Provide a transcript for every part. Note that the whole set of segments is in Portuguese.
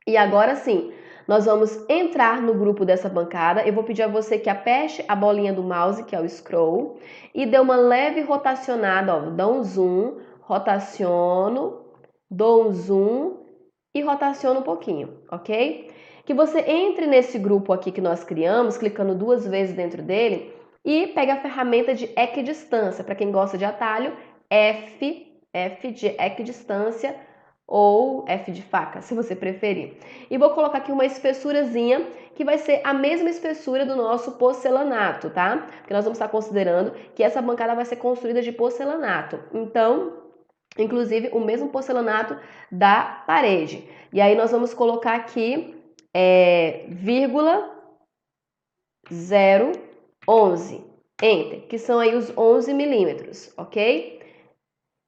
E agora sim, nós vamos entrar no grupo dessa bancada. Eu vou pedir a você que aperte a bolinha do mouse, que é o scroll, e dê uma leve rotacionada, ó, dá um zoom, rotaciono, dou um zoom e rotaciono um pouquinho, ok? Que você entre nesse grupo aqui que nós criamos, clicando 2 vezes dentro dele, e pegue a ferramenta de equidistância. Para quem gosta de atalho, F de equidistância, ou F de faca, se você preferir. E vou colocar aqui uma espessurazinha, que vai ser a mesma espessura do nosso porcelanato, tá? Porque nós vamos estar considerando que essa bancada vai ser construída de porcelanato. Então, inclusive, o mesmo porcelanato da parede. E aí nós vamos colocar aqui, vírgula 011, Enter, que são aí os 11 milímetros, ok?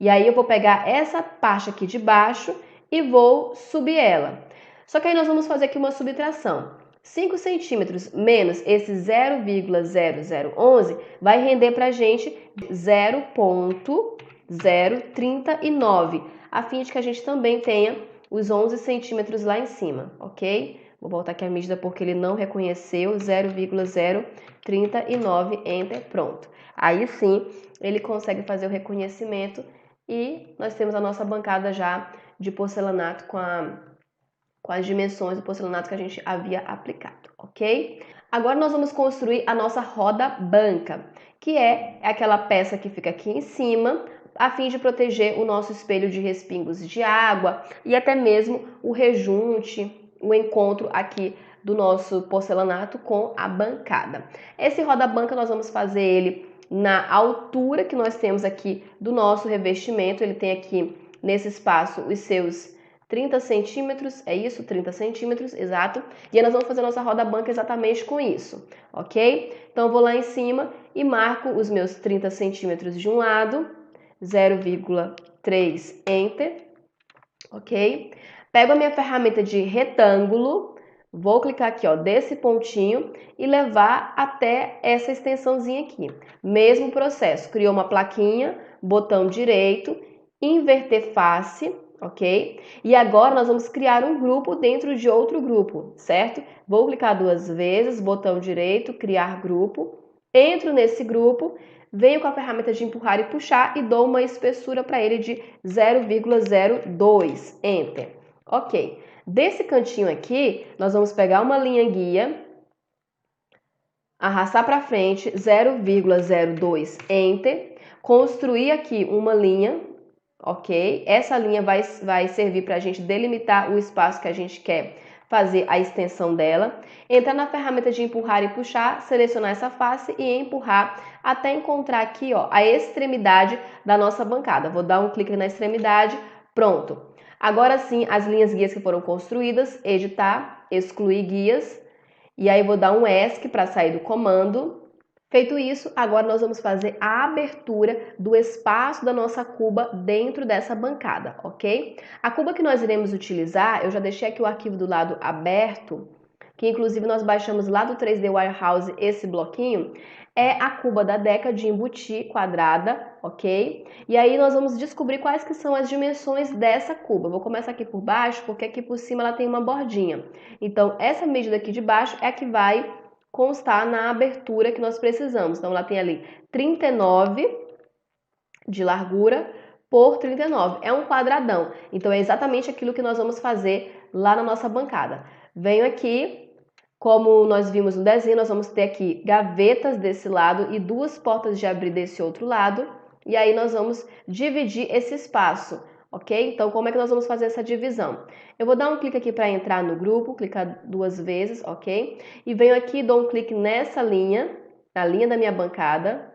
E aí eu vou pegar essa parte aqui de baixo e vou subir ela. Só que aí nós vamos fazer aqui uma subtração. 5 centímetros menos esse 0,0011 vai render pra gente 0,039, a fim de que a gente também tenha os 11 centímetros lá em cima, ok? Vou voltar aqui a medida porque ele não reconheceu, 0,039, Enter, pronto. Aí sim, ele consegue fazer o reconhecimento e nós temos a nossa bancada já de porcelanato com as dimensões do porcelanato que a gente havia aplicado, ok? Agora nós vamos construir a nossa roda banca, que é aquela peça que fica aqui em cima, a fim de proteger o nosso espelho de respingos de água e até mesmo o rejunte, o encontro aqui do nosso porcelanato com a bancada. Esse roda-banca nós vamos fazer ele na altura que nós temos aqui do nosso revestimento. Ele tem aqui nesse espaço os seus 30 centímetros, é isso? 30 centímetros, exato. E aí nós vamos fazer a nossa roda-banca exatamente com isso, ok? Então eu vou lá em cima e marco os meus 30 centímetros de um lado, 0,3, Enter, ok? Pego a minha ferramenta de retângulo, vou clicar aqui, ó, desse pontinho e levar até essa extensãozinha aqui. Mesmo processo, criou uma plaquinha, botão direito, inverter face, ok? E agora nós vamos criar um grupo dentro de outro grupo, certo? Vou clicar 2 vezes, botão direito, criar grupo, entro nesse grupo, venho com a ferramenta de empurrar e puxar e dou uma espessura para ele de 0,02, Enter. Ok. Desse cantinho aqui, nós vamos pegar uma linha guia, arrastar para frente, 0,02, Enter, construir aqui uma linha, ok? Essa linha vai servir para a gente delimitar o espaço que a gente quer fazer a extensão dela. Entrar na ferramenta de empurrar e puxar, selecionar essa face e empurrar até encontrar aqui, ó, a extremidade da nossa bancada. Vou dar um clique na extremidade, pronto. Agora sim, as linhas guias que foram construídas, editar, excluir guias, e aí vou dar um ESC para sair do comando. Feito isso, agora nós vamos fazer a abertura do espaço da nossa cuba dentro dessa bancada, ok? A cuba que nós iremos utilizar, eu já deixei aqui o arquivo do lado aberto, que inclusive nós baixamos lá do 3D Warehouse esse bloquinho, é a cuba da Deca de embutir quadrada, ok? E aí nós vamos descobrir quais que são as dimensões dessa cuba. Vou começar aqui por baixo, porque aqui por cima ela tem uma bordinha. Então, essa medida aqui de baixo é a que vai constar na abertura que nós precisamos. Então, ela tem ali 39 de largura por 39. É um quadradão. Então, é exatamente aquilo que nós vamos fazer lá na nossa bancada. Venho aqui. Como nós vimos no desenho, nós vamos ter aqui gavetas desse lado e 2 portas de abrir desse outro lado. E aí nós vamos dividir esse espaço, ok? Então, como é que nós vamos fazer essa divisão? Eu vou dar um clique aqui para entrar no grupo, clicar 2 vezes, ok? E venho aqui e dou um clique nessa linha, na linha da minha bancada.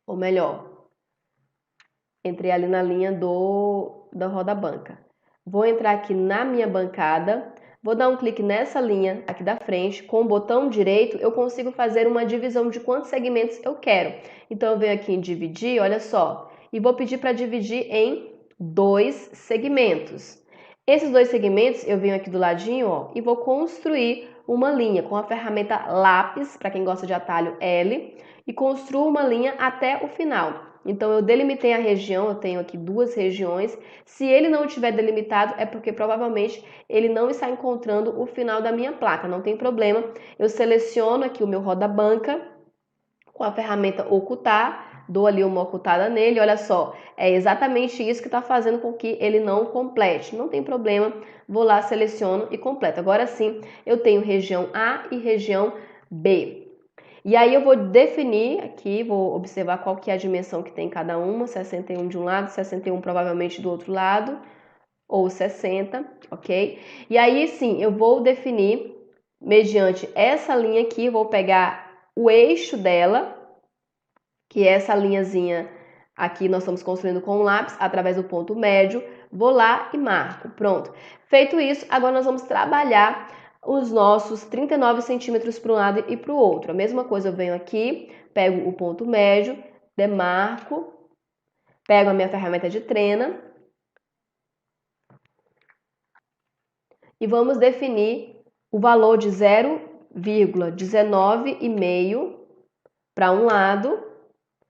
Ou melhor, entrei ali na linha da roda banca. Vou entrar aqui na minha bancada. Vou dar um clique nessa linha aqui da frente, com o botão direito eu consigo fazer uma divisão de quantos segmentos eu quero. Então eu venho aqui em dividir, olha só, e vou pedir para dividir em 2 segmentos. Esses 2 segmentos eu venho aqui do ladinho, ó, e vou construir uma linha com a ferramenta lápis, para quem gosta de atalho L, e construo uma linha até o final. Então eu delimitei a região, eu tenho aqui duas regiões. Se ele não tiver delimitado, é porque provavelmente ele não está encontrando o final da minha placa, não tem problema. Eu seleciono aqui o meu roda-banca com a ferramenta ocultar, dou ali uma ocultada nele, olha só, é exatamente isso que está fazendo com que ele não complete. Não tem problema, vou lá, seleciono e completo. Agora sim, eu tenho região A e região B. E aí eu vou definir aqui, vou observar qual que é a dimensão que tem cada uma, 61 de um lado, 61 provavelmente do outro lado, ou 60, ok? E aí sim, eu vou definir, mediante essa linha aqui, vou pegar o eixo dela, que é essa linhazinha aqui nós estamos construindo com o lápis, através do ponto médio, vou lá e marco, pronto. Feito isso, agora nós vamos trabalhar os nossos 39 centímetros para um lado e para o outro. A mesma coisa, eu venho aqui, pego o ponto médio, demarco, pego a minha ferramenta de trena e vamos definir o valor de 0,19,5 para um lado,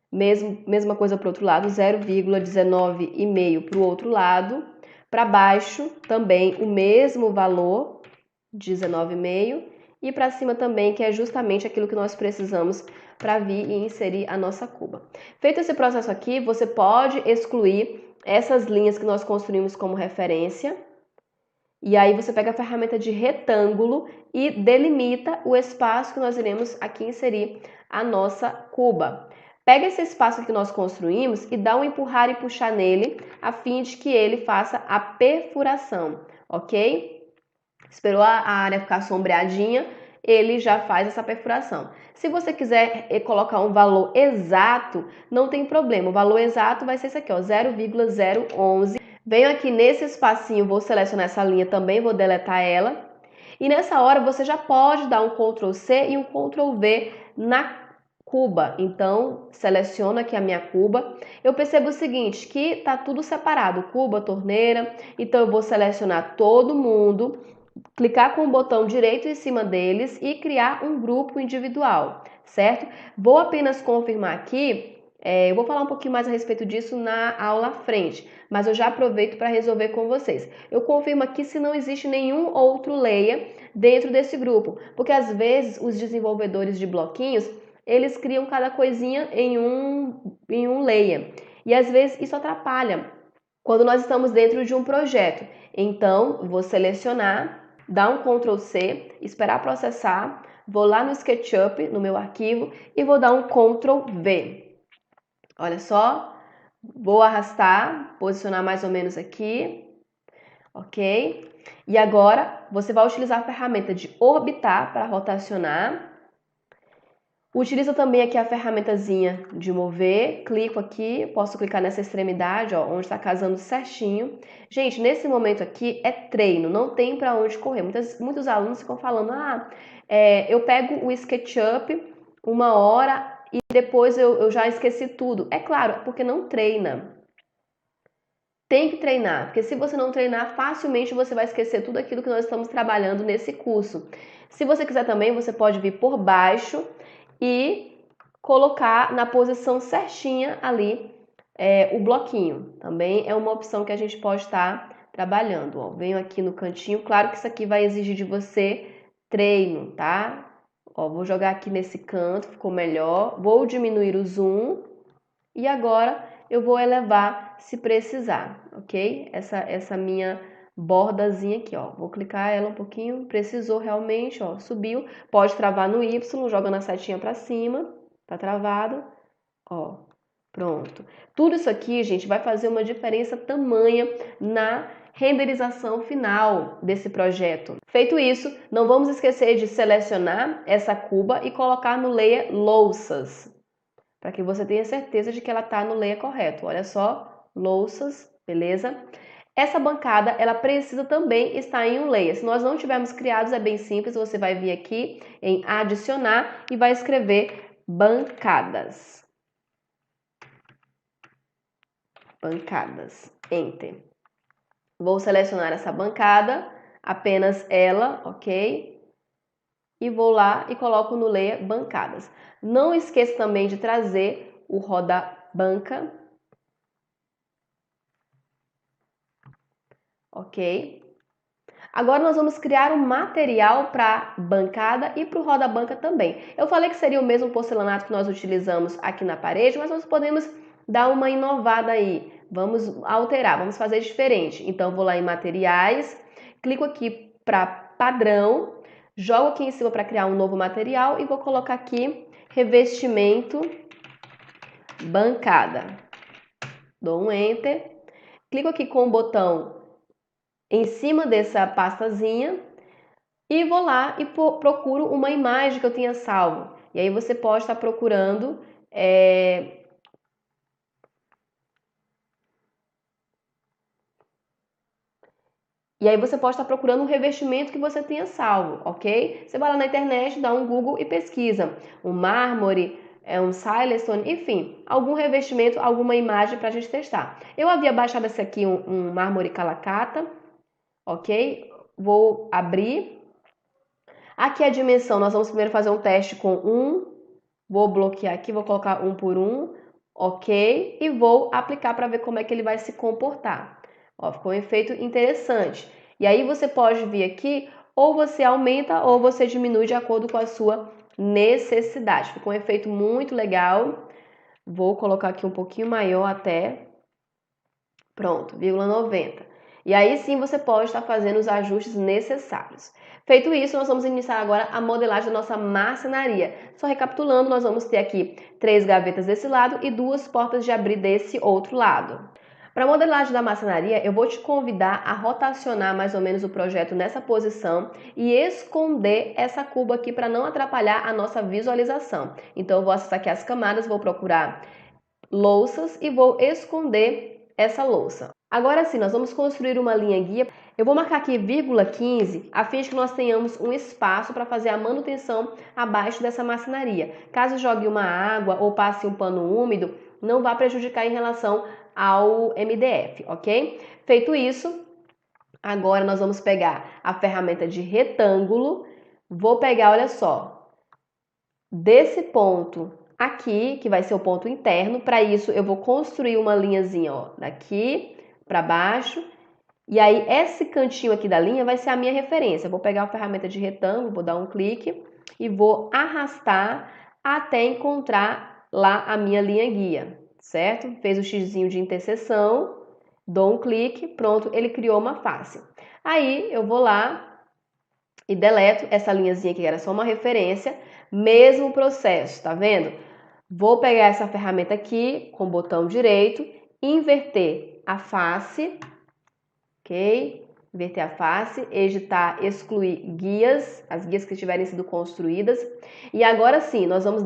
mesma coisa para o outro lado, 0,19,5 para o outro lado, para baixo também o mesmo valor, 19,5, e para cima também, que é justamente aquilo que nós precisamos para vir e inserir a nossa cuba. Feito esse processo aqui, você pode excluir essas linhas que nós construímos como referência, e aí você pega a ferramenta de retângulo e delimita o espaço que nós iremos aqui inserir a nossa cuba. Pega esse espaço que nós construímos e dá um empurrar e puxar nele, a fim de que ele faça a perfuração, ok? Esperou a área ficar sombreadinha, ele já faz essa perfuração. Se você quiser colocar um valor exato, não tem problema. O valor exato vai ser esse aqui, ó, 0,011. Venho aqui nesse espacinho, vou selecionar essa linha também, vou deletar ela. E nessa hora você já pode dar um Ctrl C e um Ctrl V na cuba. Então, seleciono aqui a minha cuba. Eu percebo o seguinte, que tá tudo separado, cuba, torneira. Então eu vou selecionar todo mundo, clicar com o botão direito em cima deles e criar um grupo individual, certo? Vou apenas confirmar aqui, eu vou falar um pouquinho mais a respeito disso na aula à frente, mas eu já aproveito para resolver com vocês. Eu confirmo aqui se não existe nenhum outro layer dentro desse grupo, porque às vezes os desenvolvedores de bloquinhos, eles criam cada coisinha em um layer, e às vezes isso atrapalha quando nós estamos dentro de um projeto. Então, vou selecionar, dar um Ctrl C, esperar processar, vou lá no SketchUp, no meu arquivo, e vou dar um Ctrl V. Olha só, vou arrastar, posicionar mais ou menos aqui, ok? E agora, você vai utilizar a ferramenta de orbitar para rotacionar. Utilizo também aqui a ferramentazinha de mover, clico aqui, posso clicar nessa extremidade, ó, onde está casando certinho. Gente, nesse momento aqui é treino, não tem para onde correr. Muitos alunos ficam falando, eu pego o SketchUp 1 hora e depois eu já esqueci tudo. É claro, porque não treina. Tem que treinar, porque se você não treinar, facilmente você vai esquecer tudo aquilo que nós estamos trabalhando nesse curso. Se você quiser também, você pode vir por baixo e colocar na posição certinha ali o bloquinho. Também é uma opção que a gente pode estar trabalhando. Ó, venho aqui no cantinho, claro que isso aqui vai exigir de você treino, tá? Ó, vou jogar aqui nesse canto, ficou melhor. Vou diminuir o zoom e agora eu vou elevar se precisar, ok? Essa minha bordazinha aqui, ó. Vou clicar ela um pouquinho, precisou realmente, ó, subiu. Pode travar no Y, joga na setinha pra cima, tá travado, ó, pronto. Tudo isso aqui, gente, vai fazer uma diferença tamanha na renderização final desse projeto. Feito isso, não vamos esquecer de selecionar essa cuba e colocar no layer louças, para que você tenha certeza de que ela está no layer correto. Olha só, louças, beleza? Essa bancada, ela precisa também estar em um layer. Se nós não tivermos criados, é bem simples, você vai vir aqui em adicionar e vai escrever bancadas. Bancadas, Enter. Vou selecionar essa bancada, apenas ela, ok? E vou lá e coloco no layer bancadas. Não esqueça também de trazer o roda banca. Ok? Agora nós vamos criar um material para bancada e para o roda-banca também. Eu falei que seria o mesmo porcelanato que nós utilizamos aqui na parede, mas nós podemos dar uma inovada aí. Vamos alterar, vamos fazer diferente. Então vou lá em materiais, clico aqui para padrão, jogo aqui em cima para criar um novo material e vou colocar aqui revestimento bancada. Dou um enter, clico aqui com o botão em cima dessa pastazinha e vou lá e procuro uma imagem que eu tinha salvo. E aí você pode estar procurando um revestimento que você tenha salvo, ok? Você vai lá na internet, dá um Google e pesquisa um mármore, um silestone, enfim, algum revestimento, alguma imagem para a gente testar. Eu havia baixado esse aqui, um mármore calacata, ok? Vou abrir. Aqui a dimensão, nós vamos primeiro fazer um teste com 1, vou bloquear aqui, vou colocar 1 por 1, ok? E vou aplicar para ver como é que ele vai se comportar. Ó, ficou um efeito interessante. E aí você pode vir aqui, ou você aumenta ou você diminui de acordo com a sua necessidade. Ficou um efeito muito legal. Vou colocar aqui um pouquinho maior até. Pronto, 0,90. E aí sim você pode estar fazendo os ajustes necessários. Feito isso, nós vamos iniciar agora a modelagem da nossa marcenaria. Só recapitulando, nós vamos ter aqui 3 gavetas desse lado e 2 portas de abrir desse outro lado. Para a modelagem da marcenaria, eu vou te convidar a rotacionar mais ou menos o projeto nessa posição e esconder essa cuba aqui para não atrapalhar a nossa visualização. Então eu vou acessar aqui as camadas, vou procurar louças e vou esconder essa louça. Agora sim, nós vamos construir uma linha guia. Eu vou marcar aqui 0,15 a fim de que nós tenhamos um espaço para fazer a manutenção abaixo dessa marcenaria. Caso jogue uma água ou passe um pano úmido, não vá prejudicar em relação ao MDF, ok? Feito isso, agora nós vamos pegar a ferramenta de retângulo. Vou pegar, olha só, desse ponto aqui, que vai ser o ponto interno. Para isso, eu vou construir uma linhazinha, ó, daqui para baixo. E aí, esse cantinho aqui da linha vai ser a minha referência. Eu vou pegar a ferramenta de retângulo, vou dar um clique e vou arrastar até encontrar lá a minha linha guia, certo? Fez o xizinho de interseção, dou um clique, pronto, ele criou uma face. Aí, eu vou lá e deleto essa linhazinha que era só uma referência, mesmo processo, tá vendo? Vou pegar essa ferramenta aqui com o botão direito, inverter a face, ok? Inverter a face, editar, excluir guias, as guias que tiverem sido construídas. E agora sim, nós vamos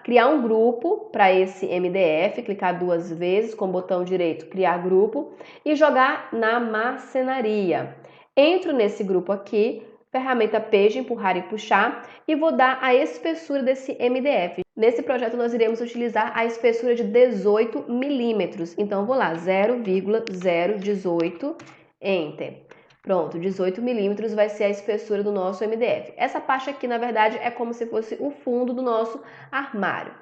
criar um grupo para esse MDF, clicar 2 vezes com o botão direito, criar grupo e jogar na marcenaria. Entro nesse grupo aqui, ferramenta P de empurrar e puxar e vou dar a espessura desse MDF. Nesse projeto nós iremos utilizar a espessura de 18 milímetros. Então vou lá, 0,018, Enter. Pronto, 18 milímetros vai ser a espessura do nosso MDF. Essa parte aqui, na verdade, é como se fosse o fundo do nosso armário.